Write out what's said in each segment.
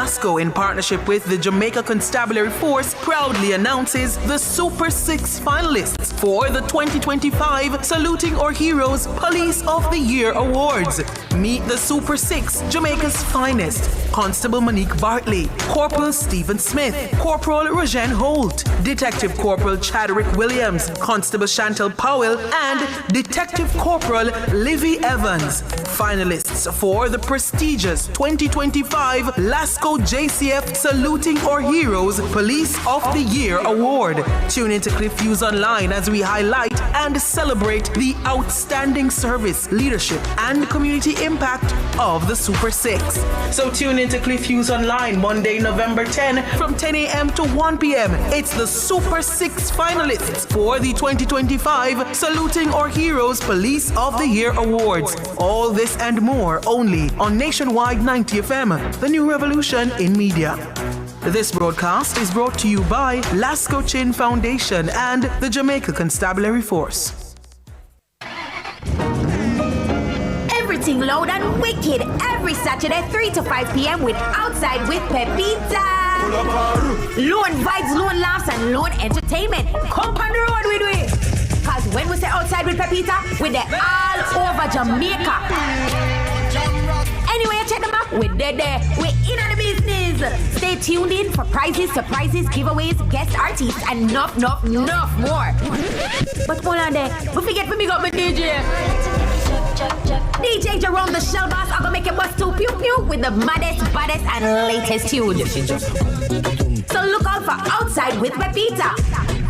LASCO, in partnership with the Jamaica Constabulary Force, proudly announces the Super 6 finalists for the 2025 Saluting Our Heroes Police of the Year Awards. Meet the Super 6, Jamaica's finest: Constable Monique Bartley, Corporal Stephen Smith, Corporal Rojen Holt, Detective Corporal Chadwick Williams, Constable Chantel Powell, and Detective Corporal Livy Evans. Finalists for the prestigious 2025 LASCO JCF Saluting Our Heroes Police of the Year Award. Tune into Cliff Views Online as we highlight and celebrate the outstanding service, leadership, and community impact of the Super 6. So tune into Cliff Views Online Monday, November 10 from 10 a.m. to 1 p.m. It's the Super 6 finalists for the 2025 Saluting Our Heroes Police of the Year Awards. All this and more only on Nationwide 90 FM, the new revolution in media. This broadcast is brought to you by LASCO Chin Foundation and the Jamaica Constabulary Force. Everything loud and wicked every Saturday 3 to 5 p.m. with Outside with Pepita. Lone vibes, lone laughs, and lone entertainment. Come on the road with we. Cause when we say Outside with Pepita, we're there all over Jamaica. Anyway, check them out. We're there. We're in on the business. Stay tuned in for prizes, surprises, giveaways, guest artists, and enough more. But hold on there. Don't forget to big up my DJ. DJ Jerome, the Shell Boss, I'm gonna make it bust to pew pew with the maddest, baddest, and latest tunes. So look out for Outside with Pepita.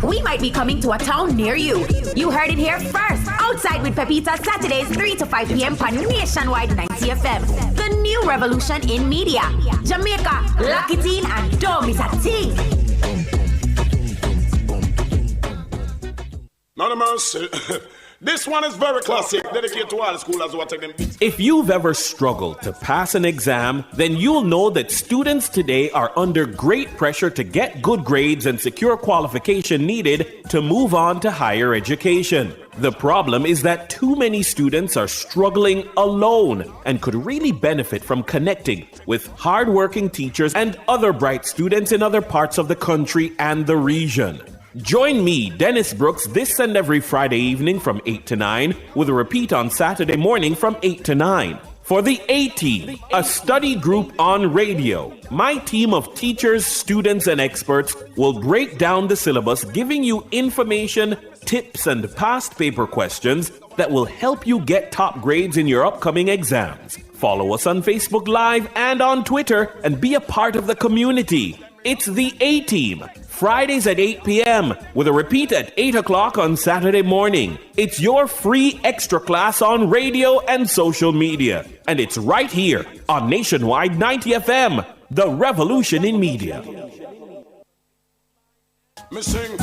We might be coming to a town near you. You heard it here first. Outside with Pepita, Saturdays 3 to 5 p.m. on Nationwide 90 FM. The new revolution in media. Jamaica, lock it in and don't miss a thing. Not a mercy. This one is very classic, dedicated to all the schoolers who are taking beats. If you've ever struggled to pass an exam, then you'll know that students today are under great pressure to get good grades and secure qualification needed to move on to higher education. The problem is that too many students are struggling alone and could really benefit from connecting with hardworking teachers and other bright students in other parts of the country and the region. Join me, Dennis Brooks, this and every Friday evening from 8 to 9, with a repeat on Saturday morning from 8 to 9. For the A-Team, a study group on radio, my team of teachers, students, and experts will break down the syllabus, giving you information, tips, and past paper questions that will help you get top grades in your upcoming exams. Follow us on Facebook Live and on Twitter and be a part of the community. It's the A-Team, Fridays at 8 p.m. with a repeat at 8 o'clock on Saturday morning. It's your free extra class on radio and social media. And it's right here on Nationwide 90 FM, the revolution in media. Me sing,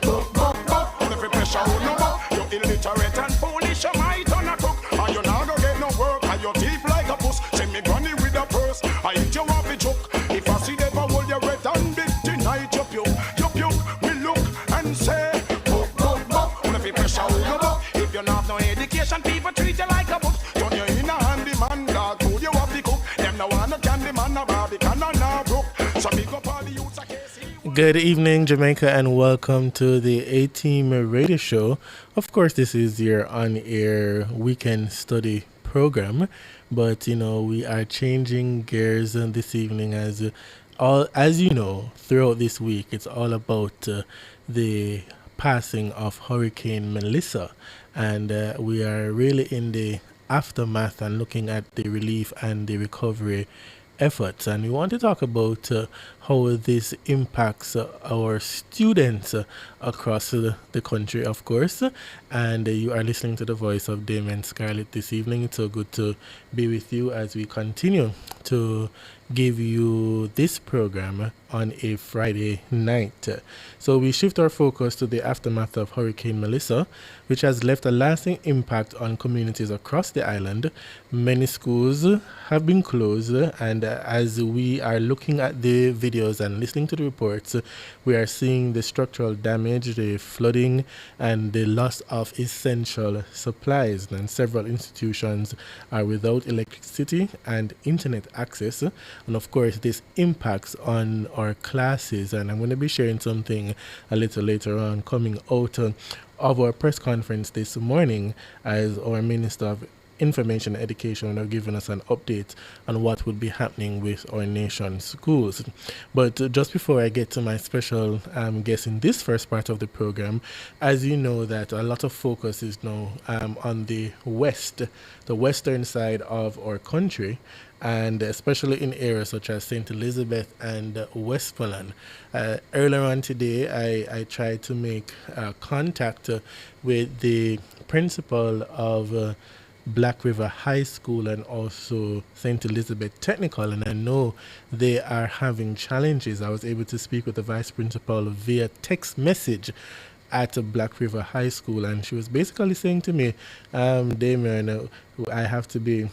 buck, buck, buck. And every pressure on no buck. You're illiterate and foolish, you might on a cook. And you not gonna get no work, and your teeth like a puss. Send me granny with a purse, I hit you off the choke. If I see them, I hold your red and big tonight. You puke, we look and say, buck, buck, buck. And every pressure on no buck. If you not have no education, people treat you like a book. Turn you in a handy man, dog, food you off the cook. Them no want no candy man, no Barbican, no brook. So big up all the youths, I can't see. Good evening, Jamaica, and welcome to the A-Team Radio Show. Of course, this is your on-air weekend study program, but we are changing gears this evening as you know, throughout this week, it's all about the passing of Hurricane Melissa, and we are really in the aftermath and looking at the relief and the recovery efforts, and we want to talk about how this impacts our students across the country, of course. And you are listening to the voice of Damien Scarlett this evening. It's so good to be with you as we continue to give you this program on a Friday night. So we shift our focus to the aftermath of Hurricane Melissa, which has left a lasting impact on communities across the island. Many schools have been closed, and as we are looking at the videos and listening to the reports, we are seeing the structural damage, the flooding, and the loss of essential supplies. And several institutions are without electricity and internet access. And of course, this impacts on our classes. And I'm going to be sharing something a little later on coming out of our press conference this morning as our Minister of Information and Education have given us an update on what will be happening with our nation's schools. But just before I get to my special guest in this first part of the program, as you know that a lot of focus is now on the western side of our country, and especially in areas such as St. Elizabeth and Westmoreland. Earlier on today, I tried to make contact with the principal of Black River High School and also St. Elizabeth Technical, and I know they are having challenges. I was able to speak with the vice principal via text message at Black River High School, and she was basically saying to me, Damien, I have to be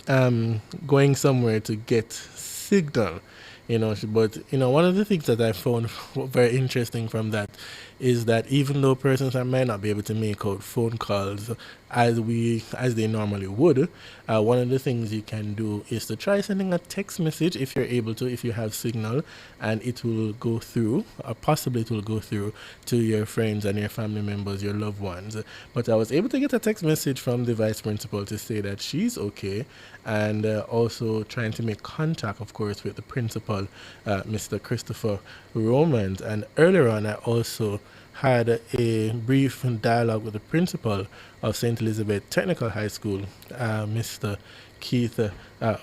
going somewhere to get signal, but one of the things that I found very interesting from that is that even though persons might not be able to make out phone calls as they normally would, one of the things you can do is to try sending a text message if you're able to, if you have signal, and it will go through, or possibly it will go through to your friends and your family members, your loved ones. But I was able to get a text message from the vice principal to say that she's okay, and also trying to make contact, of course, with the principal, Mr. Christopher Romans. And earlier on, I also had a brief dialogue with the principal of St. Elizabeth Technical High School, Mr. Keith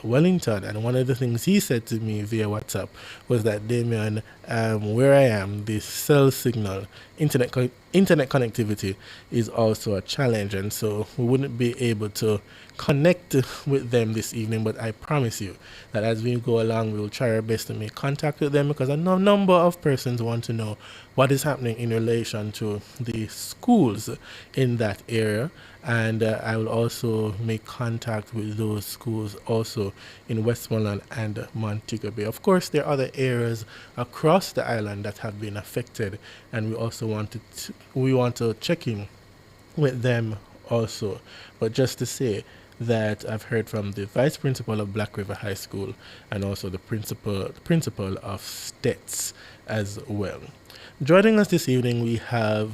Wellington, and one of the things he said to me via WhatsApp was that, Damien, where I am, the cell signal, internet connectivity is also a challenge, and so we wouldn't be able to connect with them this evening, but I promise you that as we go along, we will try our best to make contact with them, because a number of persons want to know what is happening in relation to the schools in that area. And I will also make contact with those schools also in Westmoreland and Montego Bay. Of course, there are other areas across the island that have been affected, and we also want to check in with them also. But just to say that I've heard from the vice principal of Black River High School and also the principal of Stets as well. Joining us this evening, we have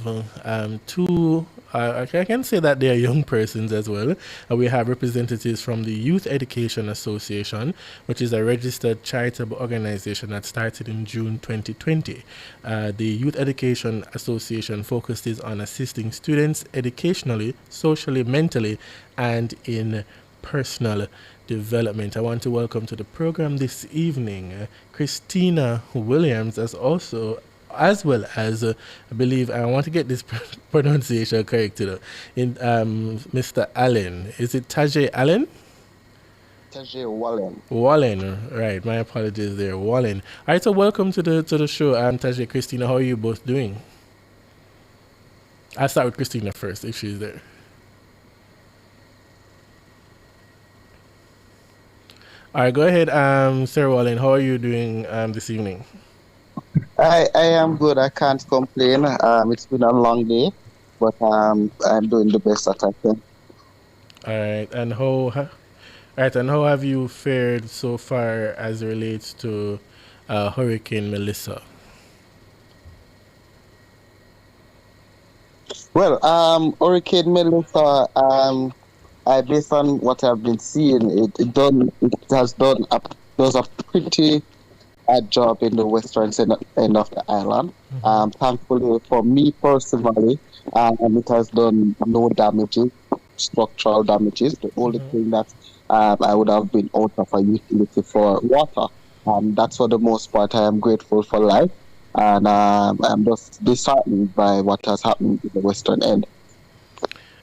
two, I can say that they are young persons as well. We have representatives from the Youth Education Association, which is a registered charitable organization that started in June 2020. The Youth Education Association focuses on assisting students educationally, socially, mentally, and in personal development. I want to welcome to the program this evening Christina Williams, as well as I believe, I want to get this pronunciation correct, Mr. Allen. Is it Tajay Allen? Tajay Wallen. Wallen, right. My apologies there, Wallen. All right, so welcome to the show. Tajay, Christina, how are you both doing? I'll start with Christina first, if she's there. All right, go ahead, Sir Wallen. How are you doing this evening? I am good. I can't complain. It's been a long day, but I'm doing the best that I can. All right, and how have you fared so far as it relates to Hurricane Melissa? Well, Hurricane Melissa, based on what I've been seeing, it does a pretty job in the western end of the island. Mm-hmm. Thankfully for me personally, it has done no damages, structural damages. The only thing that I would have been out of a utility for water. That's for the most part. I am grateful for life, and I'm just disheartened by what has happened in the western end.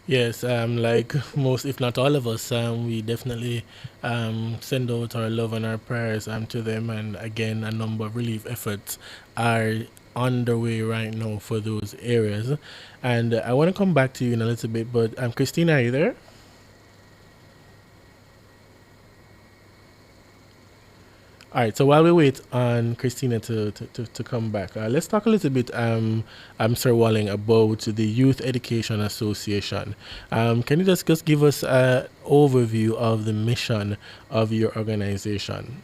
Yes, like most, if not all of us, we definitely send out our love and our prayers to them. And again, a number of relief efforts are underway right now for those areas. And I want to come back to you in a little bit, but Christina, are you there? All right, so while we wait on Christina to come back, let's talk a little bit, Sir Walling, about the Youth Education Association. Can you just give us an overview of the mission of your organization?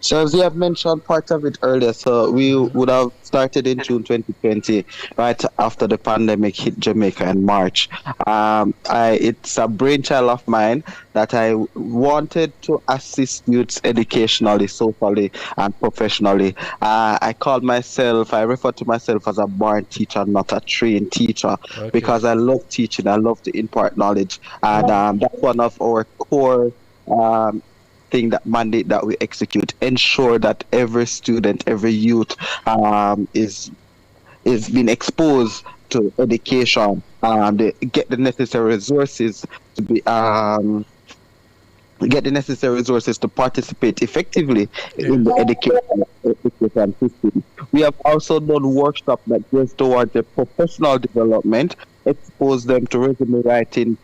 So as you have mentioned part of it earlier, so we would have started in June 2020, right after the pandemic hit Jamaica in March. It's a brainchild of mine that I wanted to assist youths educationally, socially, and professionally. I refer to myself as a born teacher, not a trained teacher, because I love teaching, I love to impart knowledge, and that's one of our core mandate that we execute, ensure that every student, every youth is being exposed to education, they get the necessary resources to be to participate effectively in the education system. We have also done workshops that goes towards the professional development, expose them to resume writing,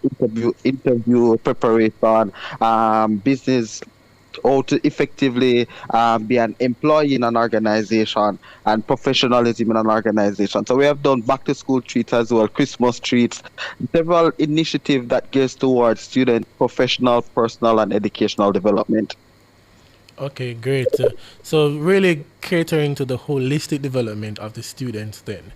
interview preparation, business, or to effectively be an employee in an organization, and professionalism in an organization. So we have done back to school treats as well, Christmas treats, several initiatives that goes towards student, professional, personal, and educational development. Okay, great. So really catering to the holistic development of the students then,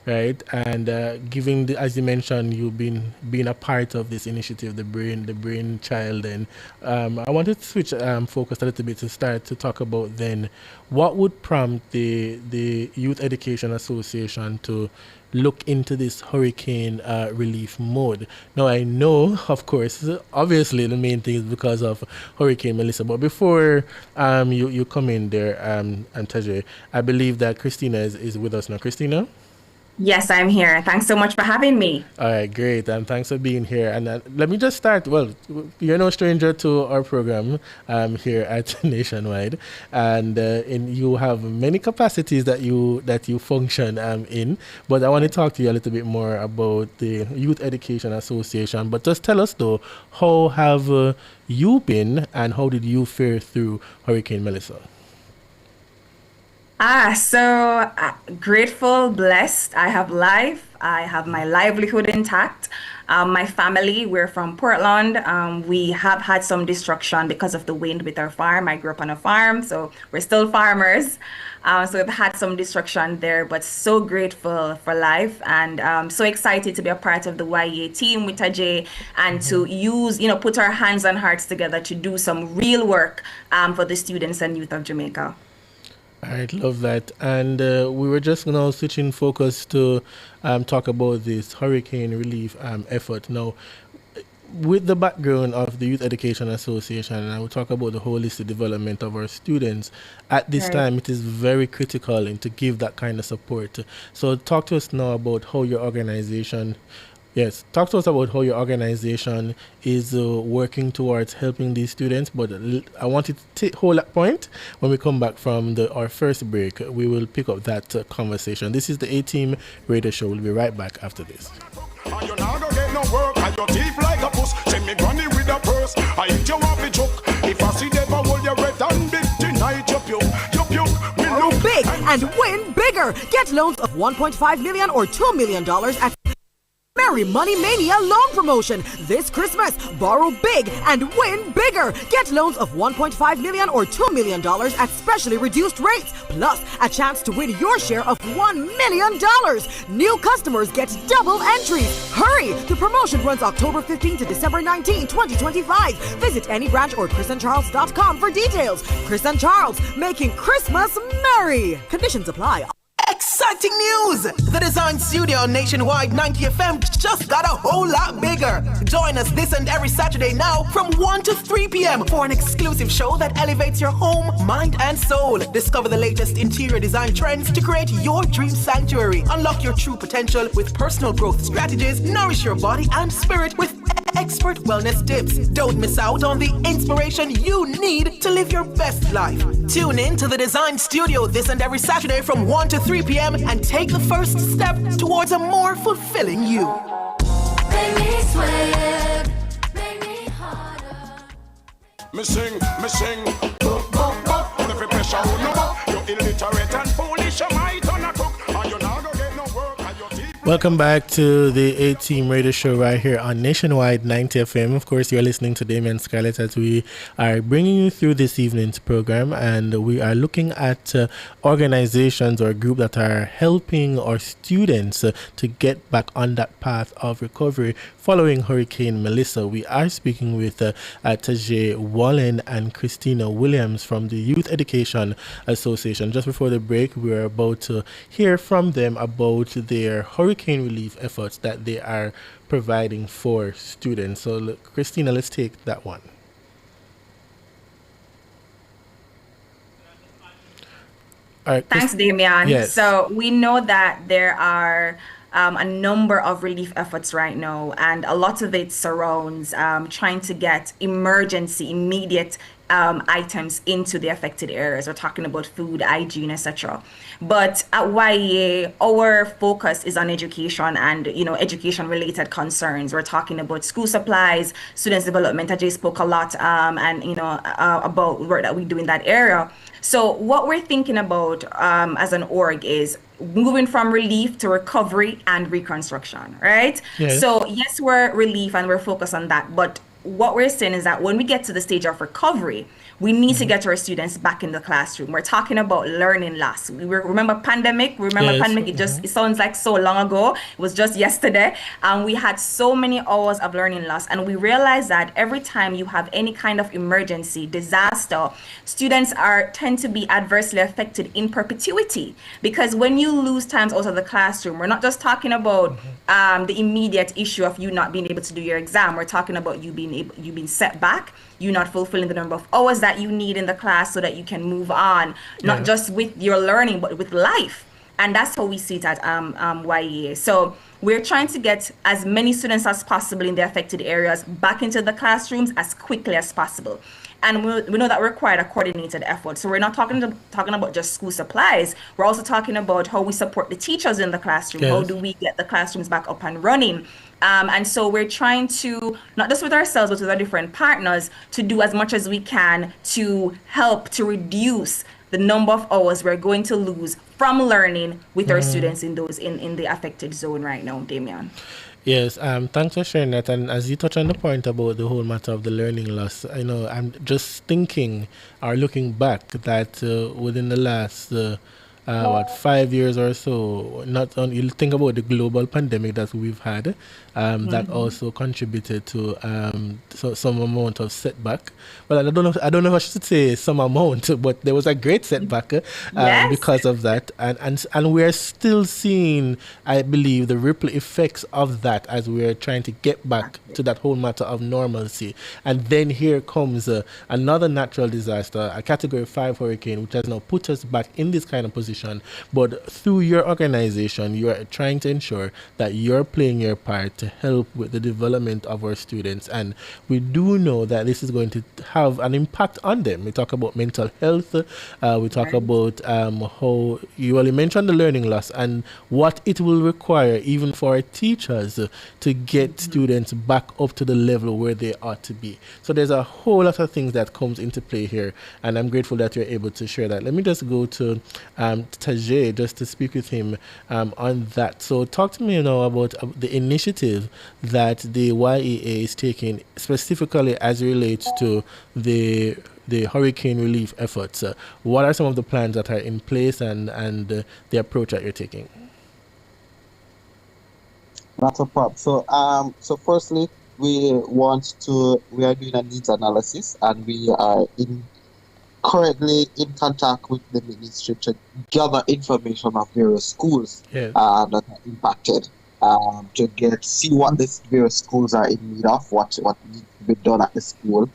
right? And giving the, as you mentioned, you've been a part of this initiative, the brain child. And I wanted to switch focus a little bit to start to talk about then what would prompt the Youth Education Association to look into this hurricane relief mode. Now I know, of course, obviously the main thing is because of Hurricane Melissa, but before you come in there, Tajay, I believe that Christina is with us now. Christina? Yes, I'm here. Thanks so much for having me. All right, great. And thanks for being here. And let me just start. Well, you're no stranger to our program here at Nationwide. And you have many capacities that you function in. But I want to talk to you a little bit more about the Youth Education Association. But just tell us, though, how have you been and how did you fare through Hurricane Melissa? So grateful, blessed. I have life. I have my livelihood intact. My family, we're from Portland. We have had some destruction because of the wind with our farm. I grew up on a farm, so we're still farmers. So we've had some destruction there, but so grateful for life, and so excited to be a part of the YEA team with Tajay and to use, put our hands and hearts together to do some real work for the students and youth of Jamaica. All right, love that. And we were just now switching focus to talk about this hurricane relief effort. Now, with the background of the Youth Education Association, and I will talk about the holistic development of our students, at this time it is very critical to give that kind of support. So talk to us now about how your organization talk to us about how your organization is working towards helping these students. But I want you to hold that point. When we come back from our first break, we will pick up that conversation. This is the A-Team Radio Show. We'll be right back after this. And you not gonna get no work, and your teeth like a puss. Send me granny with a purse. I eat you off the choke. If I see them, I hold your red and big tonight. You puke. Borrow big and win bigger. Get loans of $1.5 million or $2 million at Merry Money Mania loan promotion this Christmas. Borrow big and win bigger. Get loans of $1.5 million or $2 million at specially reduced rates, plus a chance to win your share of $1 million. New customers get double entries. Hurry! The promotion runs October 15 to December 19, 2025. Visit any branch or chrisandcharles.com for details. Chris and Charles, making Christmas merry. Conditions apply. Exciting news! The Design Studio on Nationwide 90 FM just got a whole lot bigger. Join us this and every Saturday now from 1 to 3 p.m. for an exclusive show that elevates your home, mind, and soul. Discover the latest interior design trends to create your dream sanctuary. Unlock your true potential with personal growth strategies. Nourish your body and spirit with expert wellness tips. Don't miss out on the inspiration you need to live your best life. Tune in to the Design Studio this and every Saturday from 1 to 3 p.m. and take the first step towards a more fulfilling you. Make me sweat, make me harder. Me sing, boop, boop, boop. And every pressure on no more. You're illiterate and foolish, you might on a cook. And you're not gonna get no work, and your teeth Welcome back to the A-Team Radio Show right here on Nationwide 90 FM. Of course, you're listening to Damien Scarlett as we are bringing you through this evening's program, and we are looking at organizations or groups that are helping our students to get back on that path of recovery following Hurricane Melissa. We are speaking with Tajay Wallen and Christina Williams from the Youth Education Association. Just before the break, we were about to hear from them about their hurricane relief efforts that they are providing for students. So, look, Christina, let's take that one. All right, Thanks, Damian. Yes. So we know that there are a number of relief efforts right now, and a lot of it surrounds trying to get emergency, immediate items into the affected areas. We're talking about food, hygiene, etc. But at YEA, our focus is on education and, education-related concerns. We're talking about school supplies, students' development. Ajay spoke a lot, about work that we do in that area. So what we're thinking about as an org is moving from relief to recovery and reconstruction, right? Yes. So yes, we're relief and we're focused on that, but what we're saying is that when we get to the stage of recovery, we need to get our students back in the classroom. We're talking about learning loss. Remember pandemic? Yes. It sounds like so long ago. It was just yesterday. We had so many hours of learning loss. And we realized that every time you have any kind of emergency, disaster, students tend to be adversely affected in perpetuity. Because when you lose times out of the classroom, we're not just talking about the immediate issue of you not being able to do your exam. We're talking about you being set back, you not fulfilling the number of hours that you need in the class so that you can move on, not just with your learning, but with life. And that's how we see it at YEA. So we're trying to get as many students as possible in the affected areas back into the classrooms as quickly as possible. And we know that required a coordinated effort. So we're not talking about just school supplies. We're also talking about how we support the teachers in the classroom. Yes. How do we get the classrooms back up and running? And so we're trying to, not just with ourselves, but with our different partners, to do as much as we can to help to reduce the number of hours we're going to lose from learning with our students in the affected zone right now, Damian. Yes, thanks for sharing that. And as you touch on the point about the whole matter of the learning loss, I know I'm just thinking or looking back that within the last 5 years or so, you think about the global pandemic that we've had, that also contributed to some amount of setback. Well, I don't know if I should say some amount, but there was a great setback because of that, and we're still seeing, I believe, the ripple effects of that as we're trying to get back to that whole matter of normalcy. And then here comes another natural disaster, a Category 5 hurricane, which has now put us back in this kind of position. But through your organization, you are trying to ensure that you're playing your part to help with the development of our students. And we do know that this is going to have an impact on them. We talk about mental health. We talk about how you mentioned the learning loss and what it will require even for our teachers to get students back up to the level where they ought to be. So there's a whole lot of things that comes into play here. And I'm grateful that you're able to share that. Let me just go to Tajay just to speak with him on that. So talk to me now about the initiative that the YEA is taking specifically as it relates to the hurricane relief efforts. What are some of the plans that are in place and the approach that you're taking? Not a problem. So firstly, we are doing a needs analysis, and we are currently in contact with the ministry to gather information of various schools that are impacted, to see what these various schools are in need of, what needs to be done at the school.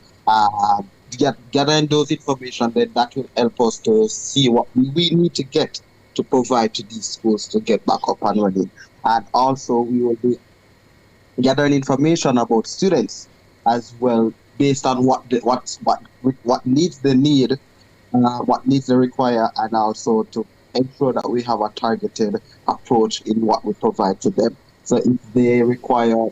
Gathering those information, then that will help us to see what we need to get to provide to these schools to get back up and running. And also we will be gathering information about students as well, based on what needs they need, what needs they require, and also to ensure that we have a targeted approach in what we provide to them. So if they require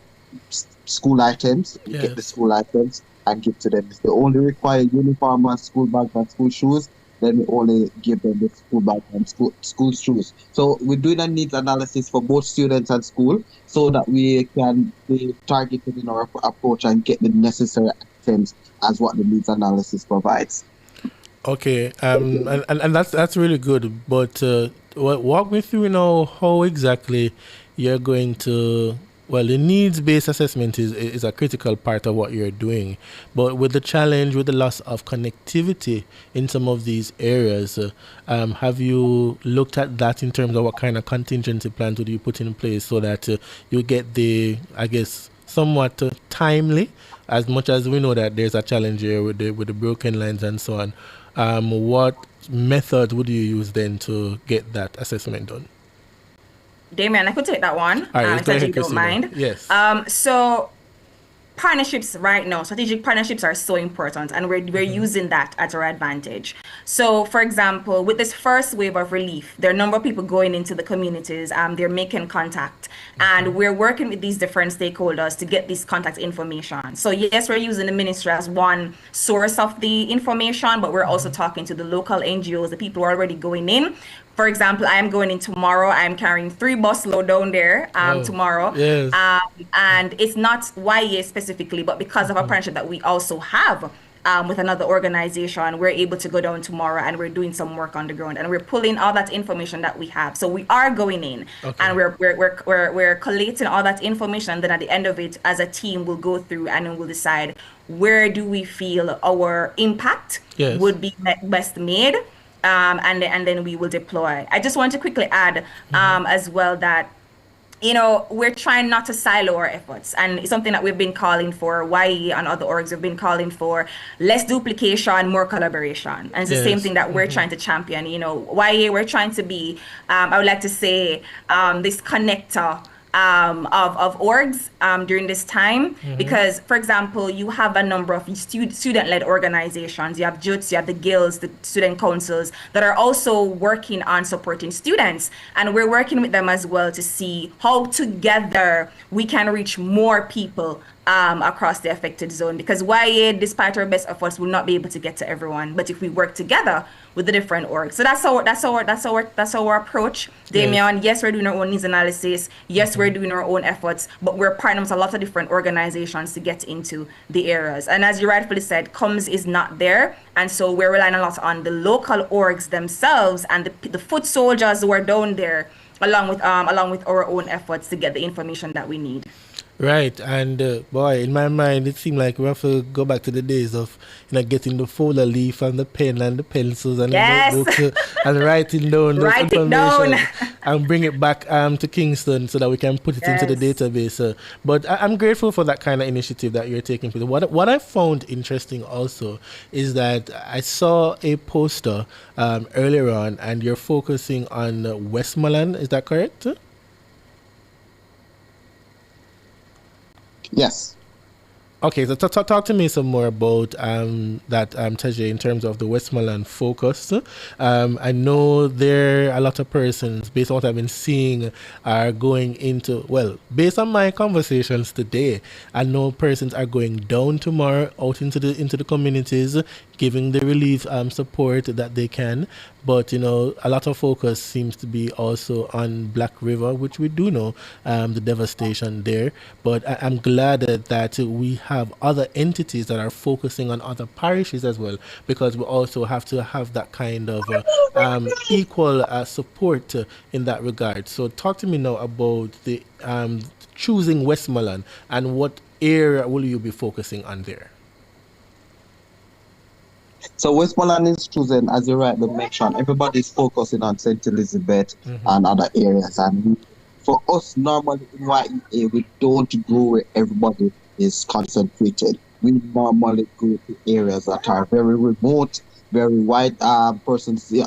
school items, we get the school items and give to them. If they only require uniform and school bags and school shoes, then we only give them the school bag and school shoes. So we're doing a needs analysis for both students and school so that we can be targeted in our approach and get the necessary items as what the needs analysis provides. Okay, and that's really good. But walk me through, how exactly you're going to. Well, the needs-based assessment is a critical part of what you're doing, but with the challenge with the loss of connectivity in some of these areas, have you looked at that in terms of what kind of contingency plans would you put in place so that you get the, I guess, somewhat timely, as much as we know that there's a challenge here with the broken lines and so on. What method would you use then to get that assessment done? Damien, I could take that one. All right, if you don't mind. Yes. So partnerships right now, strategic partnerships are so important, and we're using that at our advantage. So, for example, with this first wave of relief, there are a number of people going into the communities. They're making contact, and we're working with these different stakeholders to get this contact information. So, yes, we're using the ministry as one source of the information, but we're also talking to the local NGOs, the people who are already going in. For example, I am going in tomorrow. I am carrying 3 bus load down there tomorrow. Yes. And it's not YA specifically, but because of a partnership that we also have with another organization, we're able to go down tomorrow and we're doing some work on the ground and we're pulling all that information that we have. So we are going in and we're collating all that information. And then at the end of it, as a team, we'll go through and we'll decide where do we feel our impact would be best made. And then we will deploy. I just want to quickly add as well that, we're trying not to silo our efforts. And it's something that we've been calling for, YE and other orgs have been calling for less duplication, more collaboration. And it's the same thing that we're trying to champion. YE, we're trying to be, I would like to say, this connector of orgs during this time, because, for example, you have a number of student-led organizations. You have JUTS, you have the guilds, the student councils that are also working on supporting students, and we're working with them as well to see how together we can reach more people across the affected zone, because YA, despite our best efforts, will not be able to get to everyone. But if we work together with the different orgs, so that's our approach, Damien. Yes, we're doing our own needs analysis. Yes, we're doing our own efforts, but we're partnering with a lot of different organizations to get into the areas. And as you rightfully said, comms is not there, and so we're relying a lot on the local orgs themselves and the foot soldiers who are down there, along with our own efforts to get the information that we need. Right, and boy, in my mind, it seemed like we have to go back to the days of getting the folder leaf and the pen and the pencils and the notebook and writing down those information and bring it back to Kingston so that we can put it into the database. But I'm grateful for that kind of initiative that you're taking. What I found interesting also is that I saw a poster earlier on, and you're focusing on Westmoreland. Is that correct? Yes. Okay, so talk to me some more about that, Tajay, in terms of the Westmoreland focus. I know there are a lot of persons, based on what I've been seeing, are going into, well, based on my conversations today, I know persons are going down tomorrow out into the communities, giving the relief support that they can. But, a lot of focus seems to be also on Black River, which we do know the devastation there. But I'm glad that we have other entities that are focusing on other parishes as well, because we also have to have that kind of equal support in that regard. So talk to me now about the choosing Westmoreland, and what area will you be focusing on there? So Westmoreland is chosen, as you rightly mentioned. Everybody's focusing on St. Elizabeth and other areas. And for us, normally in YEA, we don't go where everybody is concentrated. We normally go to areas that are very remote, very wide. Persons they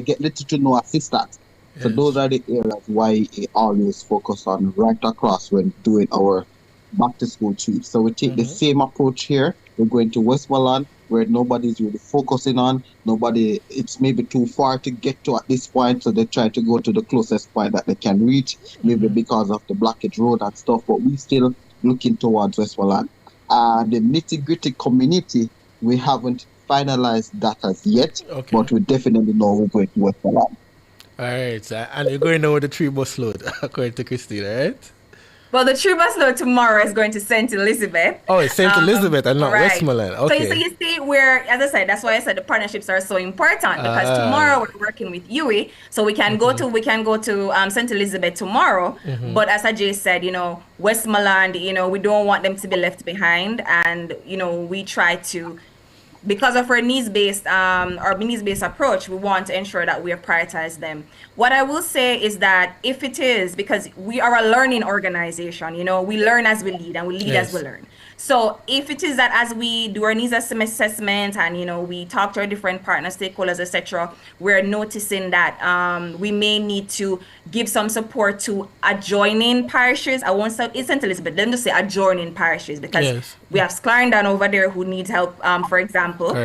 get little to no assistance. So those are the areas YEA always focus on right across when doing our back to school trips. So we take the same approach here. We're going to Westmoreland, where nobody's really focusing on. It's maybe too far to get to at this point, so they try to go to the closest point that they can reach, maybe because of the blockage road and stuff, but we still looking towards Westmoreland. The nitty-gritty community, we haven't finalized that as yet, Okay. but we definitely know we're going to Westmoreland. All right, so, and you're going over the 3 bus load, according to Christina, right? Well, the true bus load tomorrow is going to St. Elizabeth. Oh, it's St. Elizabeth and not right. Westmoreland. Okay. So you see, as I said, that's why I said the partnerships are so important, because tomorrow we're working with UWI, so we can go to St. Elizabeth tomorrow. But as Ajay said, Westmoreland, we don't want them to be left behind, and we try to. Because of our needs-based approach, we want to ensure that we prioritize them. What I will say is that if it is, because we are a learning organization, we learn as we lead and we lead as we learn. So if it is that as we do our needs assessment and, we talk to our different partners, stakeholders, etc., we're noticing that we may need to give some support to adjoining parishes. I won't say it's St. Elizabeth, let me just say adjoining parishes, because we have Clarendon over there who needs help, for example,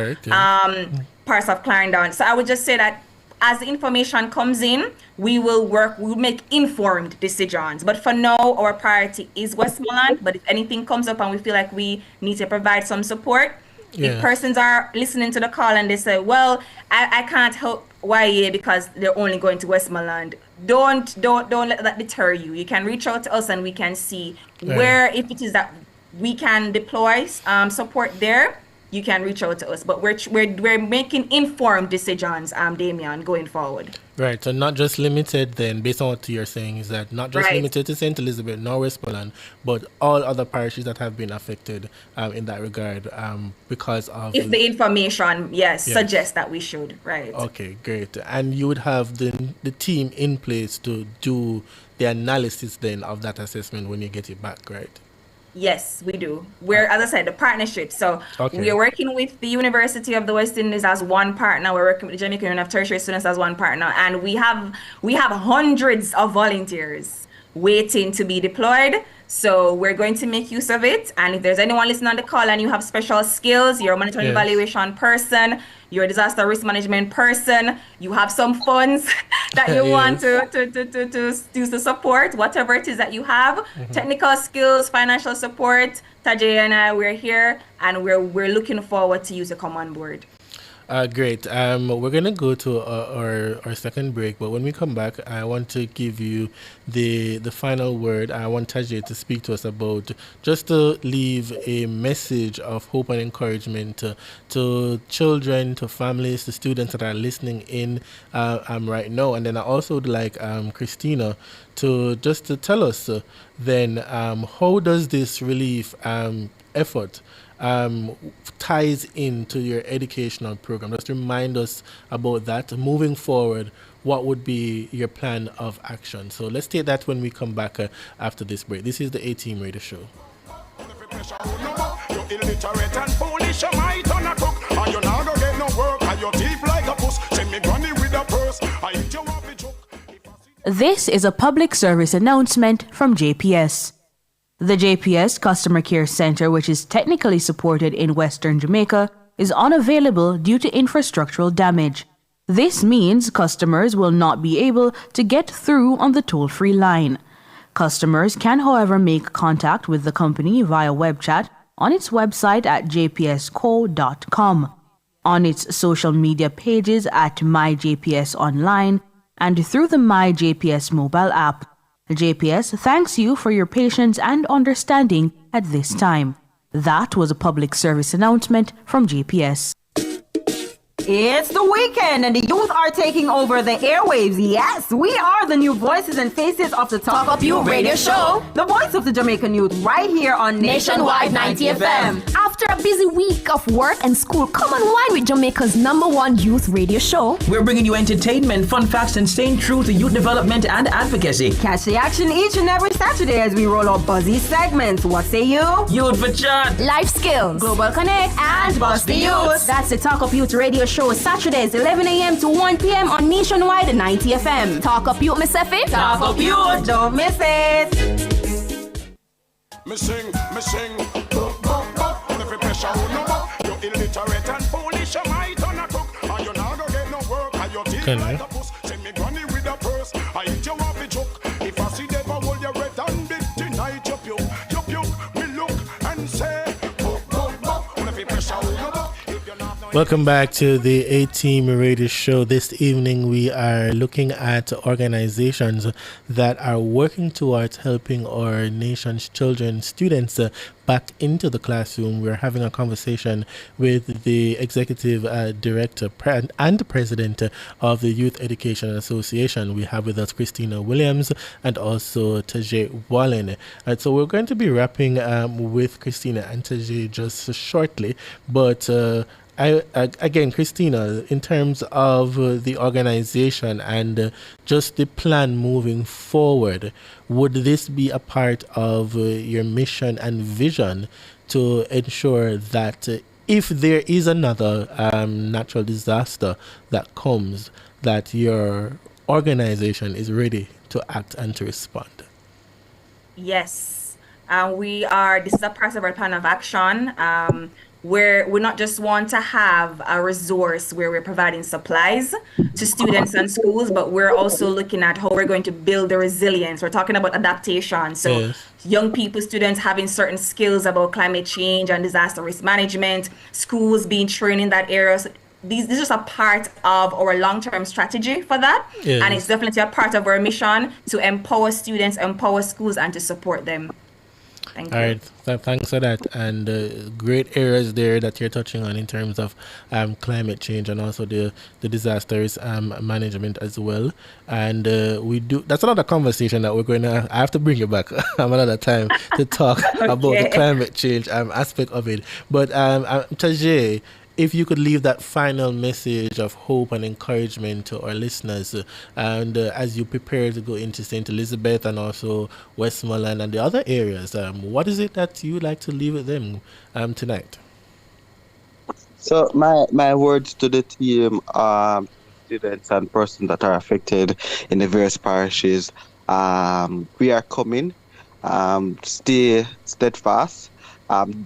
parts of Clarendon. So I would just say that as the information comes in, we'll make informed decisions. But for now, our priority is Westmoreland. But if anything comes up and we feel like we need to provide some support, if persons are listening to the call and they say, well, I can't help YA because they're only going to Westmoreland, don't let that deter you. You can reach out to us and we can see where, if it is that we can deploy support there, you can reach out to us. But we're making informed decisions, Damian, going forward. Right, so not just limited then, based on what you're saying, is that not just limited to St. Elizabeth nor Westmoreland, but all other parishes that have been affected in that regard because of... If the information, suggests that we should, right. Okay, great. And you would have the team in place to do the analysis then of that assessment when you get it back, right? Yes, we do. We're, as I said, the partnership. So we are working with the University of the West Indies as one partner. We're working with the Jamaican Union of Tertiary Students as one partner, and we have hundreds of volunteers waiting to be deployed. So we're going to make use of it. And if there's anyone listening on the call and you have special skills, you're a monitoring evaluation person, you're a disaster risk management person, you have some funds that you want to use to support, whatever it is that you have, technical skills, financial support, Tajay and I, we're here, and we're looking forward to you to come on board. Great. We're going to go to our second break, but when we come back, I want to give you the final word. I want Tajay to speak to us about, just to leave a message of hope and encouragement to children, to families, to students that are listening in right now. And then I also would like Christina to tell us then how does this relief effort ties into your educational program. Just remind us about that. Moving forward, what would be your plan of action? So let's take that when we come back after this break. This is the A-Team Radio Show. This is a public service announcement from JPS. The JPS Customer Care Center, which is technically supported in Western Jamaica, is unavailable due to infrastructural damage. This means customers will not be able to get through on the toll-free line. Customers can, however, make contact with the company via web chat on its website at jpsco.com, on its social media pages at MyJPS Online, and through the MyJPS mobile app. JPS thanks you for your patience and understanding at this time. That was a public service announcement from JPS. It's the weekend and the youth are taking over the airwaves. Yes, we are the new voices and faces of the Talk Up Youth radio show. The voice of the Jamaican youth right here on Nationwide 90 FM. After a busy week of work and school, come and wine with Jamaica's #1 youth radio show. We're bringing you entertainment, fun facts, and staying true to youth development and advocacy. Catch the action each and every Saturday as we roll out buzzy segments. What say you? Youth for chat, life skills, global connect, and Bust the Youth. That's the Talk Up Youth radio show, Saturdays 11 a.m. to 1 p.m. on Nationwide 90 FM. Talk Up Youth, Miss Effie. Talk Up Youth. Don't miss it. Me sing, bup, bup, bup. And if you pressure on no more, you're illiterate and foolish, you might on a cook. And you're not gonna get no work, and your teeth like a puss. Send me granny with a purse, I eat you off the joke. If I see devil, hold your red and big tonight, you puke, me look and say, bup, bup, bup. And if you pressure on no more, if you're not Welcome back to the A-Team Radio Show. This evening we are looking at organizations that are working towards helping our nation's children, students back into the classroom. We're having a conversation with the Executive Director and President of the Youth Education Association. We have with us Christina Williams and also Tajay Wallen. So we're going to be wrapping with Christina and Tajay just shortly, but again, Christina, in terms of the organization and just the plan moving forward, would this be a part of your mission and vision to ensure that if there is another natural disaster that comes, that your organization is ready to act and to respond? Yes, this is a part of our plan of action. Where we not just want to have a resource where we're providing supplies to students and schools, but we're also looking at how we're going to build the resilience. We're talking about adaptation. So yes. Young people, students having certain skills about climate change and disaster risk management, schools being trained in that area. So this is just a part of our long-term strategy for that. Yes. And it's definitely a part of our mission to empower students, empower schools, and to support them. Thank you. All right, thanks for that. And great areas there that you're touching on in terms of climate change and also the disasters management as well. And that's another conversation that we're going to, I have to bring you back another time to talk about the climate change aspect of it. But Tajay, if you could leave that final message of hope and encouragement to our listeners, and as you prepare to go into St. Elizabeth and also Westmoreland and the other areas, what is it that you would like to leave with them tonight? So my words to the team, students and persons that are affected in the various parishes, we are coming. Stay steadfast.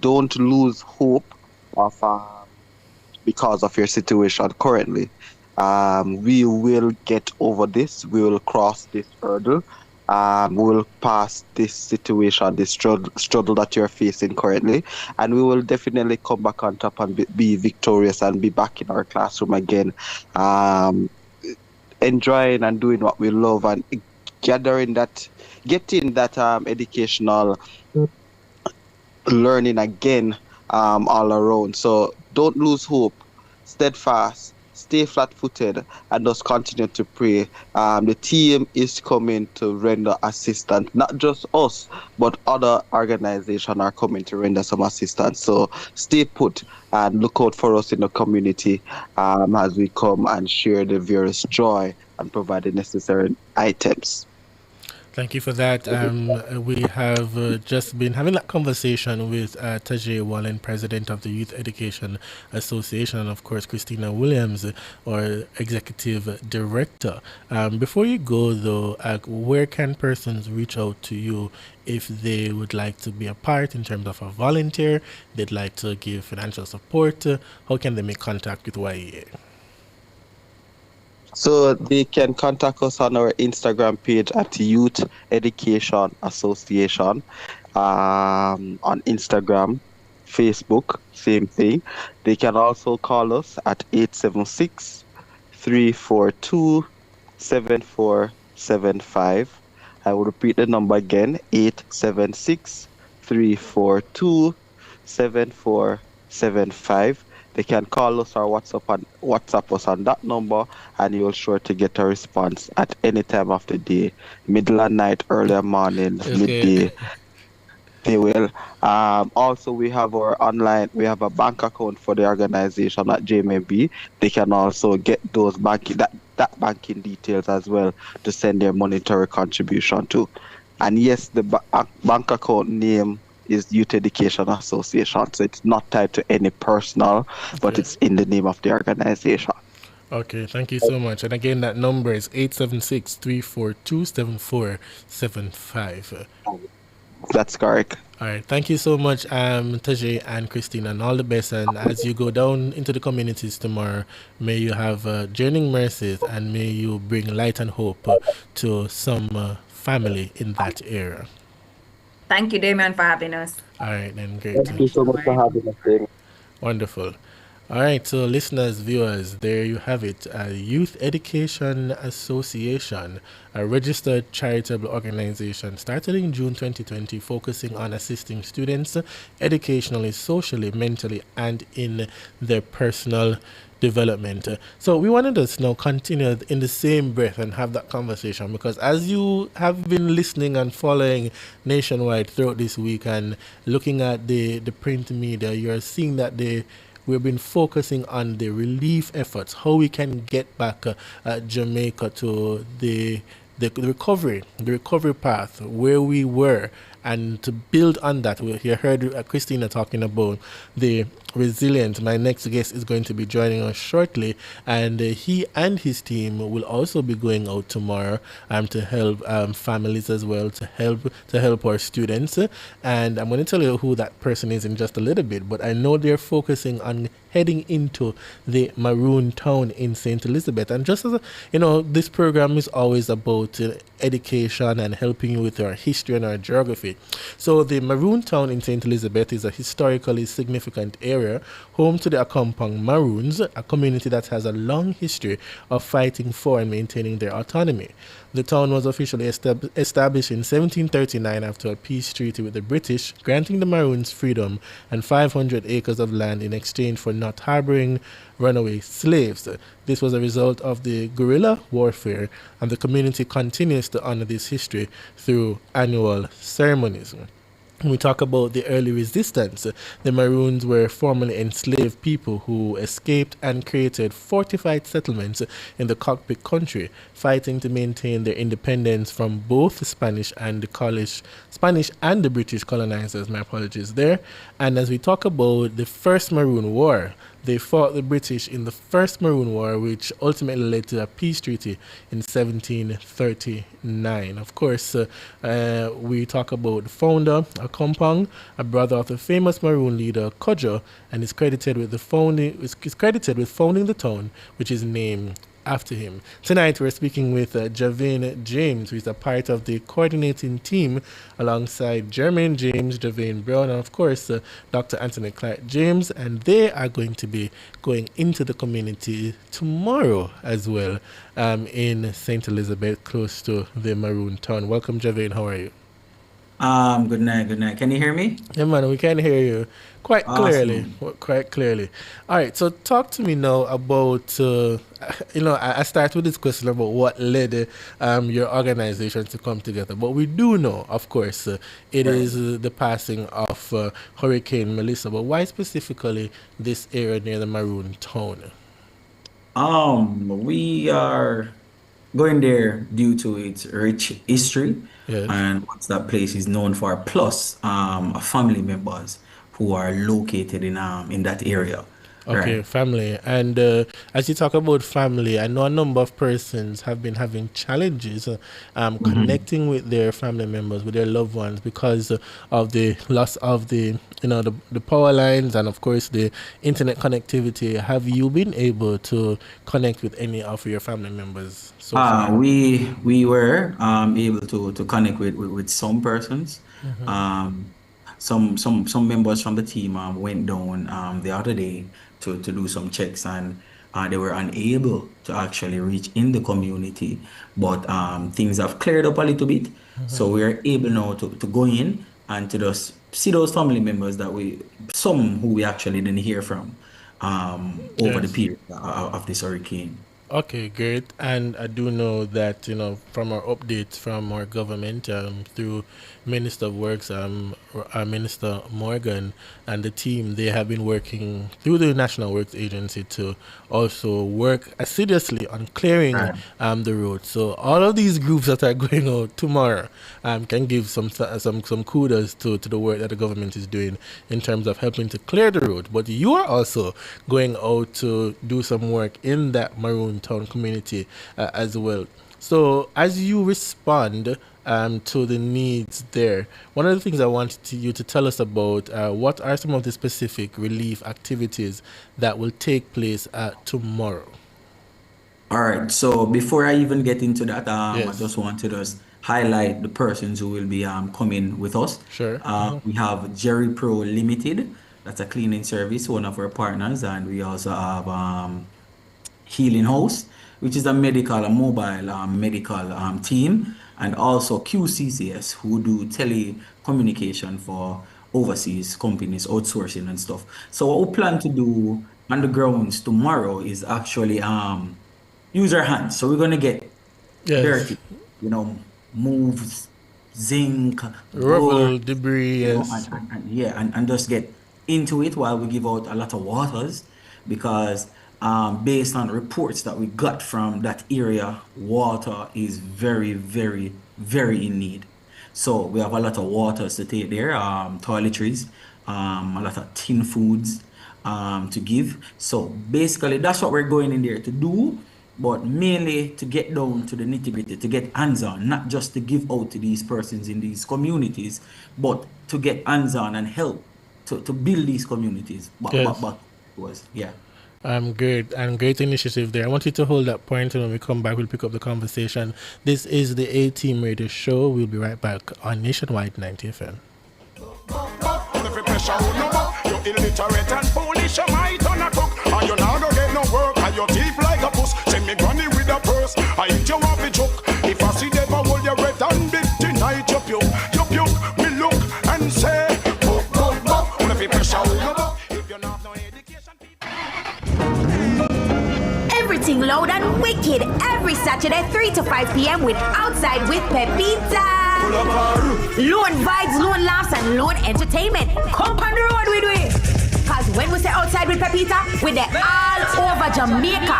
Don't lose hope of because of your situation currently. We will get over this. We will cross this hurdle. We will pass this situation, this struggle that you're facing currently, and we will definitely come back on top and be victorious and be back in our classroom again, enjoying and doing what we love and getting that educational learning again all around. So don't lose hope, steadfast, stay flat-footed, and just continue to pray. The team is coming to render assistance. Not just us, but other organizations are coming to render some assistance. So stay put and look out for us in the community as we come and share the various joy and provide the necessary items. Thank you for that. We have just been having that conversation with Tajay Wallen, President of the Youth Education Association, and of course Christina Williams, our Executive Director. Before you go though, where can persons reach out to you if they would like to be a part in terms of a volunteer, they'd like to give financial support? How can they make contact with YEA? So they can contact us on our Instagram page at Youth Education Association, on Instagram, Facebook, same thing. They can also call us at 876-342-7475. I will repeat the number again, 876-342-7475. They can call us or WhatsApp us on that number, and you'll sure to get a response at any time of the day, middle of night, early morning, midday. They will. Also, we have a bank account for the organization at JMB. They can also get those banking banking details as well to send their monetary contribution to. And yes, the bank account name is Youth Education Association, so it's not tied to any personal, but it's in the name of the organization. Okay, thank you so much. And again, that number is 876-342-7475. That's correct. All right, thank you so much, Tajay and Christina, and all the best. And as you go down into the communities tomorrow, may you have journeying mercies, and may you bring light and hope to some family in that area. Thank you, Damien, for having us. All right, then, great. Thank you so much for having us, Damien. Wonderful. All right, so listeners, viewers, there you have it. Youth Education Association, a registered charitable organization started in June 2020, focusing on assisting students educationally, socially, mentally, and in their personal development. So we wanted us now continue in the same breath and have that conversation, because as you have been listening and following Nationwide throughout this week and looking at the print media, you're seeing that we've been focusing on the relief efforts, how we can get back Jamaica to the recovery path where we were, and to build on that. You heard Christina talking about the resilience. My next guest is going to be joining us shortly, and he and his team will also be going out tomorrow to help families as well, to help our students. And I'm going to tell you who that person is in just a little bit, but I know they're focusing on heading into the Maroon Town in St. Elizabeth. And just as this program is always about education and helping you with our history and our geography. So the Maroon Town in St. Elizabeth is a historically significant area, home to the Accompong Maroons, a community that has a long history of fighting for and maintaining their autonomy. The town was officially established in 1739 after a peace treaty with the British, granting the Maroons freedom and 500 acres of land in exchange for not harboring runaway slaves. This was a result of the guerrilla warfare, and the community continues to honor this history through annual ceremonies. When we talk about the early resistance, the Maroons were formerly enslaved people who escaped and created fortified settlements in the cockpit country, fighting to maintain their independence from both the Spanish and the British colonizers. My apologies there. And as we talk about the First Maroon War, they fought the British in the First Maroon War, which ultimately led to a peace treaty in 1739. Of course, we talk about the founder, Accompong, a brother of the famous Maroon leader Kojo, and is credited with founding the town, which is named after him. Tonight we're speaking with Javane James, who is a part of the coordinating team alongside Jermaine James, Javane Brown, and of course Dr. Anthony Clark James, and they are going to be going into the community tomorrow as well in St. Elizabeth, close to the Maroon Town. Welcome, Javane. How are you? Good night. Can you hear me? Yeah, man, we can hear you quite clearly. All right, so talk to me now about, I start with this question about what led your organization to come together. But we do know, of course, it is the passing of Hurricane Melissa. But why specifically this area near the Maroon Town? We are going there due to its rich history. Yes. And what that place is known for, plus family members who are located in that area. Okay, Right. family. And as you talk about family, I know a number of persons have been having challenges connecting with their family members, with their loved ones, because of the loss of the power lines and, of course, the internet connectivity. Have you been able to connect with any of your family members so far? We were able to connect with some persons. Some members from the team went down the other day to do some checks, and they were unable to actually reach in the community, but things have cleared up a little bit. So we are able now to go in and to just see those family members some who we actually didn't hear from over the Yes. period of this hurricane. Okay, great. And I do know that, from our updates from our government, through Minister of Works, Minister Morgan and the team, they have been working through the National Works Agency to also work assiduously on clearing the road. So all of these groups that are going out tomorrow can give some kudos to the work that the government is doing in terms of helping to clear the road. But you are also going out to do some work in that Maroon Town community as well. So as you respond to the needs there, one of the things I wanted you to tell us about, what are some of the specific relief activities that will take place tomorrow? All right. So before I even get into that, I Yes. just wanted to highlight the persons who will be coming with us. Sure. We have Jerry Pro Limited. That's a cleaning service, one of our partners, and we also have Healing House, which is a mobile medical team, and also QCCS, who do telecommunication for overseas companies, outsourcing and stuff. So what we plan to do on the grounds tomorrow is actually use our hands. So we're gonna get dirty, move zinc, rubble, debris, and just get into it while we give out a lot of waters, because based on reports that we got from that area, water is very, very, very in need. So we have a lot of waters to take there, toiletries, a lot of tin foods to give. So basically that's what we're going in there to do, but mainly to get down to the nitty-gritty, to get hands-on, not just to give out to these persons in these communities, but to get hands-on and help to build these communities. Great initiative there. I want you to hold that point, and when we come back, we'll pick up the conversation. This is the A-Team Radio Show. We'll be right back on Nationwide 90 FM. You illiterate and foolish, you might turn a cook, and you now go get no work, and your teeth like a puss. Send me granny with a purse, I eat you off a joke. If I see them, I hold your red and big tonight. You puke, me look and say, book, if you pressure, if you're not no education, Everything loud and wicked every Saturday 3 to 5 p.m. with Outside with Pepita. Loan vibes, loan laughs, and loan entertainment. Come on the road with we. Cause when we say Outside with Pepita, we're there all over Jamaica.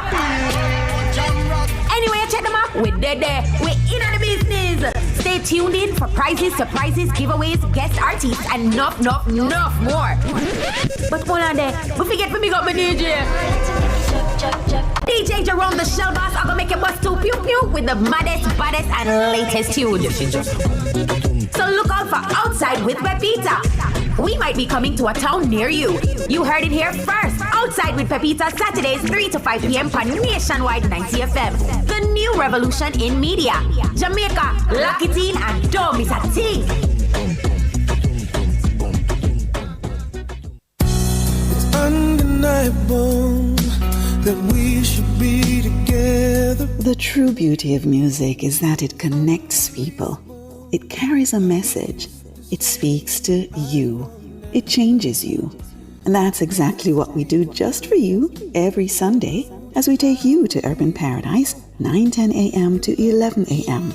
Anyway, check them out. We're there. We're in on the business. Stay tuned in for prizes, surprises, giveaways, guest artists, and enough more. But hold on there. We forget to big up my DJ. DJ Jerome the Shell Boss, I'm gonna make you bust to pew pew with the maddest, baddest, and latest tune. So look out for Outside with Pepita. We might be coming to a town near you. You heard it here first. Outside with Pepita, Saturdays 3 to 5 p.m. on Nationwide 90 FM. The new revolution in media. Jamaica, lock it in and don't miss a thing. It's undeniable that we should be together. The true beauty of music is that it connects people. It carries a message. It speaks to you. It changes you. And that's exactly what we do just for you every Sunday as we take you to Urban Paradise, 9:10 a.m. to 11 a.m.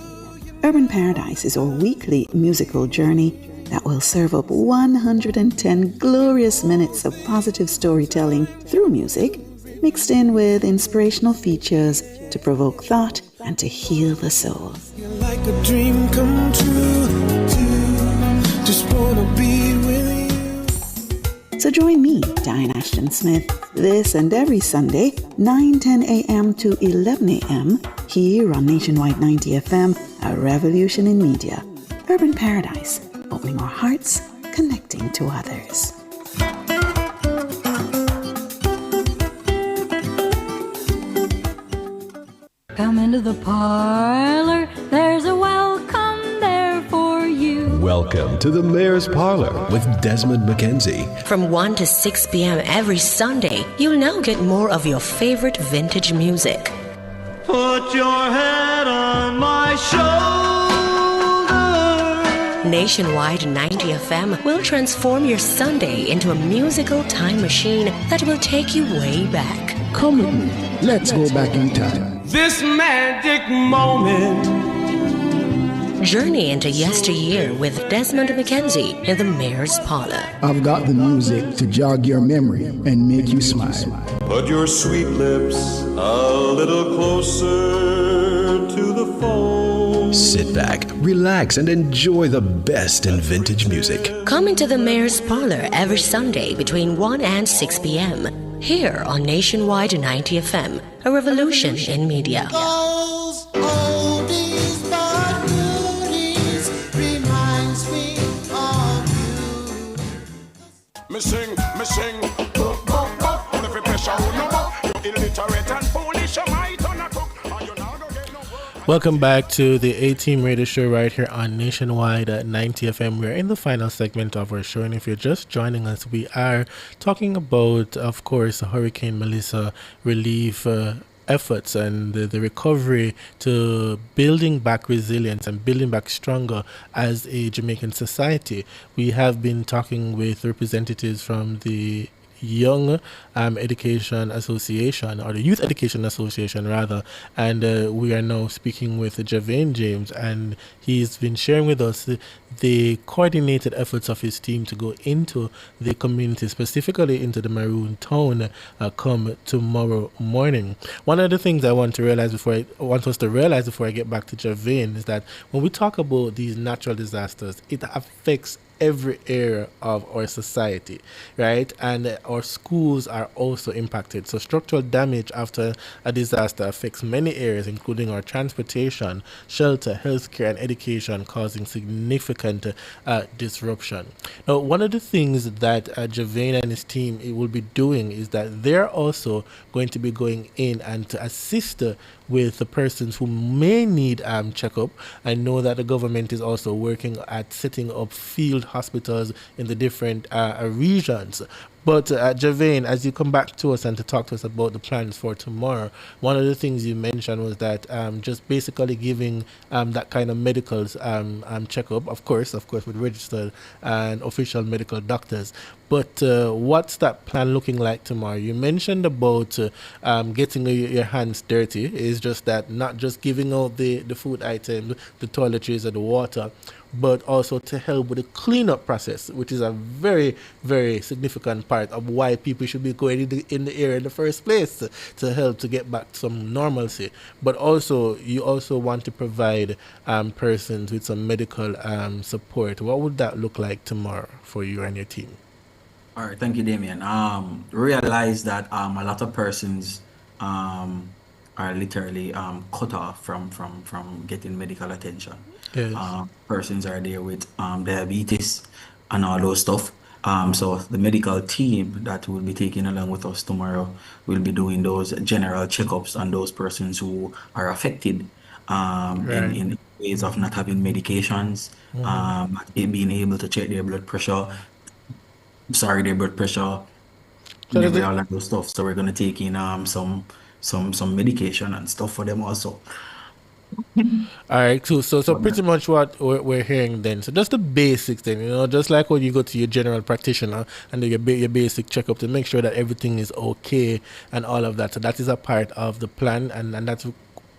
Urban Paradise is our weekly musical journey that will serve up 110 glorious minutes of positive storytelling through music, mixed in with inspirational features to provoke thought and to heal the soul. You're like a dream come true, just wanna be with you. So join me, Diane Ashton Smith, this and every Sunday, 9:10 a.m. to 11 a.m. here on Nationwide 90 FM, a revolution in media. Urban Paradise, opening our hearts, connecting to others. Come into the parlor, there's a welcome there for you. Welcome to the Mayor's Parlor with Desmond McKenzie. From 1 to 6 p.m. every Sunday, you'll now get more of your favorite vintage music. Put your head on my shoulder. Nationwide 90 FM will transform your Sunday into a musical time machine that will take you way back. Come with me. Let's go back in time. This magic moment. Journey into yesteryear with Desmond McKenzie in the Mayor's Parlor. I've got the music to jog your memory and make you smile. Put your sweet lips a little closer to the phone. Sit back, relax, and enjoy the best in vintage music. Come into the Mayor's Parlor every Sunday between 1 and 6 p.m. here on Nationwide 90 FM, a revolution in media. Me sing, boop, boop, boop. Every pressure, no more. You illiterate and foolish, you might turn a cook, and you now go get no work. Welcome back to the A-Team Radio Show right here on Nationwide at 90 FM. We're in the final segment of our show, and if you're just joining us, we are talking about, of course, Hurricane Melissa relief efforts and the recovery to building back resilience and building back stronger as a Jamaican society. We have been talking with representatives from the Young Education Association, or the Youth Education Association rather, and we are now speaking with Javane James, and he's been sharing with us the coordinated efforts of his team to go into the community, specifically into the Maroon Town, come tomorrow morning. One of the things I want us to realize before I get back to Javane is that when we talk about these natural disasters, it affects every area of our society, right? And our schools are also impacted. So structural damage after a disaster affects many areas, including our transportation, shelter, healthcare, and education, causing significant disruption. Now, one of the things that Javane and his team will be doing is that they're also going to be going in and to assist with the persons who may need checkup. I know that the government is also working at setting up field hospitals in the different regions. But Javane, as you come back to us and to talk to us about the plans for tomorrow, one of the things you mentioned was that just basically giving that kind of medical checkup, of course, with registered and official medical doctors. But what's that plan looking like tomorrow? You mentioned about getting your hands dirty. It's just that not just giving out the food items, the toiletries, or the water, but also to help with the cleanup process, which is a very, very significant part of why people should be going in the area in the first place, to help to get back some normalcy. But also, you also want to provide persons with some medical support. What would that look like tomorrow for you and your team? All right, thank you, Damien. Realize that a lot of persons are literally cut off from getting medical attention. Yes. Persons are there with diabetes and all those stuff. So the medical team that will be taking along with us tomorrow will be doing those general checkups on those persons who are affected in ways of not having medications, being able to check their blood pressure. Maybe all of those stuff. So we're gonna take in some medication and stuff for them also. All right, cool. So pretty much what we're hearing then. So just the basics then, just like when you go to your general practitioner and do your basic checkup to make sure that everything is okay and all of that. So that is a part of the plan, and that's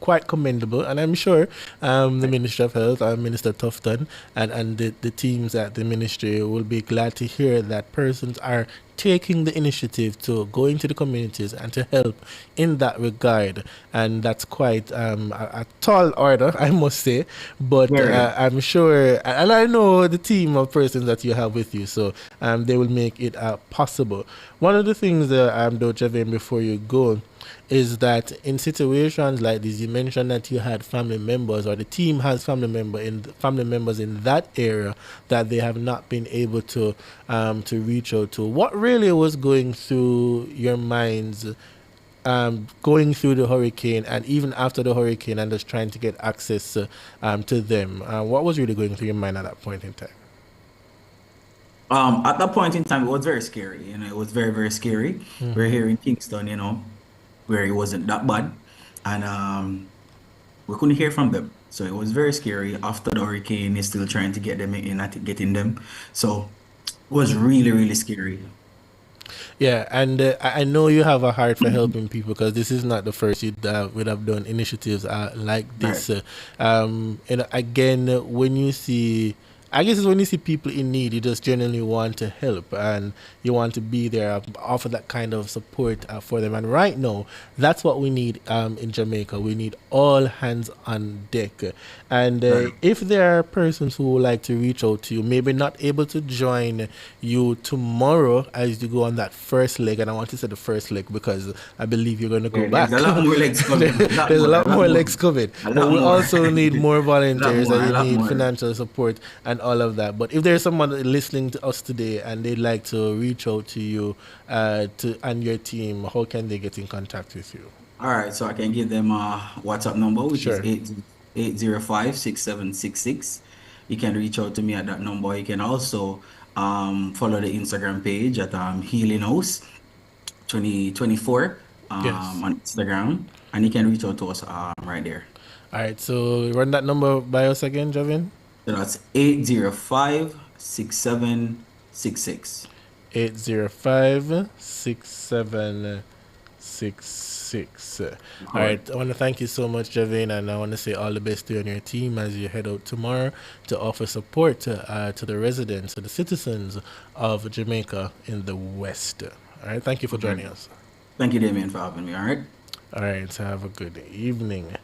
quite commendable, and I'm sure the Ministry of Health, Minister Tufton, and the teams at the ministry will be glad to hear that persons are taking the initiative to go into the communities and to help in that regard. And that's quite a tall order, I must say, but I'm sure, and I know the team of persons that you have with you, so they will make it possible. One of the things though, Javane, before you go, is that in situations like this, you mentioned that you had family members, or the team has family members in that area that they have not been able to reach out to. What really was going through your minds going through the hurricane and even after the hurricane, and just trying to get access to them? What was really going through your mind at that point in time? At that point in time, it was very scary. It was very, very scary. We're here in Kingston, where it wasn't that bad, and we couldn't hear from them. So it was very scary. After the hurricane, they're still trying to get them in, not getting them. So it was really, really scary. Yeah, and I know you have a heart for helping people, because this is not the first you would have done initiatives like this. Right. Again, when you see, I guess it's when you see people in need, you just genuinely want to help and you want to be there, offer that kind of support for them. And right now, that's what we need in Jamaica. We need all hands on deck. And if there are persons who would like to reach out to you, maybe not able to join you tomorrow as you go on that first leg, and I want to say the first leg because I believe you're going to go back. There's a lot more legs coming. There's a lot more legs coming. But we also need more volunteers, and you need financial support and all of that. But if there's someone listening to us today and they'd like to reach out to you and your team, how can they get in contact with you? All right, so I can give them a WhatsApp number, which is 805-6766. You can reach out to me at that number. You can also follow the Instagram page at Healing House 2024 on Instagram, and you can reach out to us right there. All right, so run that number by us again, Javin. So that's 805-6766. 805-6766. All right, I want to thank you so much, Javin, and I want to say all the best to you and your team as you head out tomorrow to offer support to the residents, to the citizens of Jamaica in the West. All right, thank you for joining us. Thank you, Damien, for having me. All right. All right, so have a good evening.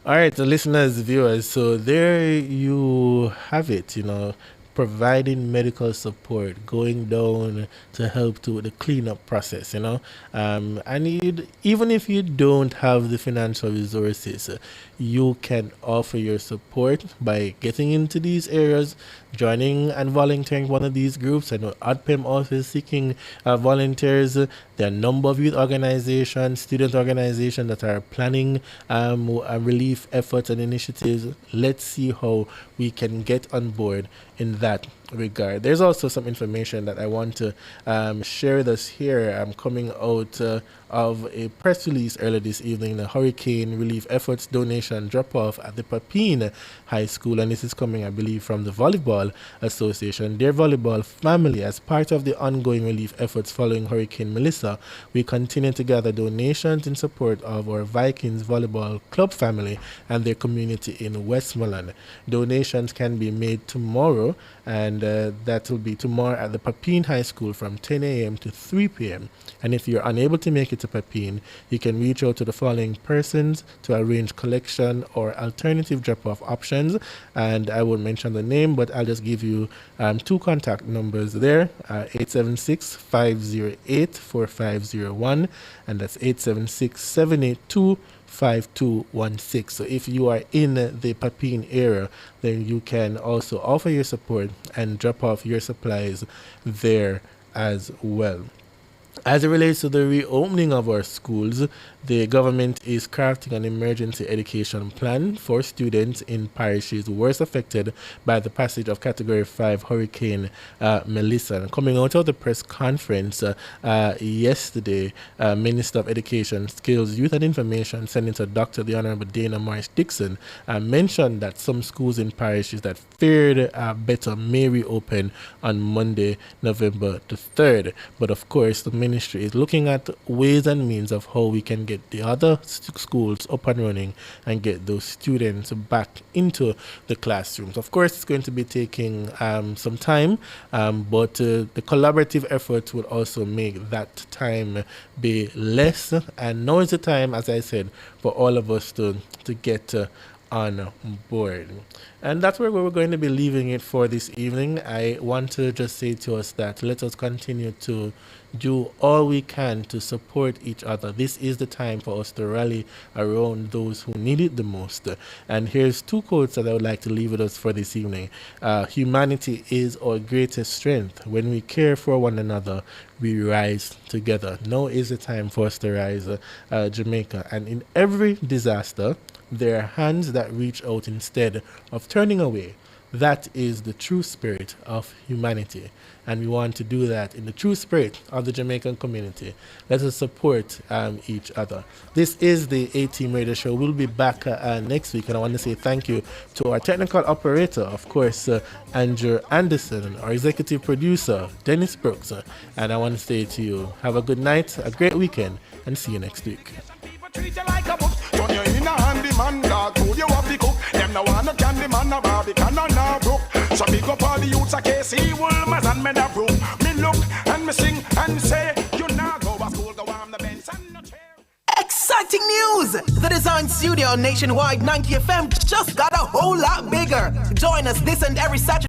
All right, the listeners, viewers, so there you have it, providing medical support, going down to help to the cleanup process, and even if you don't have the financial resources, you can offer your support by getting into these areas, joining and volunteering one of these groups. I know ADPEM also is seeking volunteers. There are a number of youth organizations, student organizations that are planning relief efforts and initiatives. Let's see how we can get on board in that regard. There's also some information that I want to share with us here. I'm coming out of a press release earlier this evening, the Hurricane Relief Efforts donation drop-off at the Papine High School, and this is coming, I believe, from the Volleyball Association. Dear volleyball family, as part of the ongoing relief efforts following Hurricane Melissa, we continue to gather donations in support of our Vikings Volleyball Club family and their community in Westmoreland. Donations can be made tomorrow, and that will be tomorrow at the Papine High School from 10 a.m. to 3 p.m. And if you're unable to make it to Papine, you can reach out to the following persons to arrange collection or alternative drop-off options. And I won't mention the name, but I'll just give you two contact numbers there, 876-508-4501, and that's 876-782-5216. So if you are in the Papine area, then you can also offer your support and drop off your supplies there as well. As it relates to the reopening of our schools, the government is crafting an emergency education plan for students in parishes worst affected by the passage of Category 5 Hurricane Melissa. And coming out of the press conference yesterday, Minister of Education, Skills, Youth and Information, Senator Dr. the Honorable Dana Morris Dixon, mentioned that some schools in parishes that fared better may reopen on Monday, November the 3rd. But of course, the ministry is looking at ways and means of how we can get the other schools up and running and get those students back into the classrooms. Of course, it's going to be taking some time, but the collaborative efforts will also make that time be less. And now is the time, as I said, for all of us to get on board. And that's where we're going to be leaving it for this evening. I want to just say to us that let us continue to do all we can to support each other. This is the time for us to rally around those who need it the most. And here's two quotes that I would like to leave with us for this evening. Humanity is our greatest strength. When we care for one another, we rise together. Now is the time for us to rise, Jamaica. And in every disaster, there are hands that reach out instead of turning away. That is the true spirit of humanity. And we want to do that in the true spirit of the Jamaican community. Let us support each other. This is the A-Team Radio Show. We'll be back next week. And I want to say thank you to our technical operator, of course, Andrew Anderson, our executive producer, Dennis Brooks. And I want to say to you, have a good night, a great weekend, and see you next week. Treat you like a book. Turn you in a handy man, dog. Food you have to cook. Them no want no candy man, no Barbican, no brook. So big up all the youths of KC, Woolmers and Meadowbrook. Me look and me sing and say, you now go to school, go on the bench and no chair. Exciting news! The Design Studio on Nationwide 90 FM just got a whole lot bigger. Join us this and every Saturday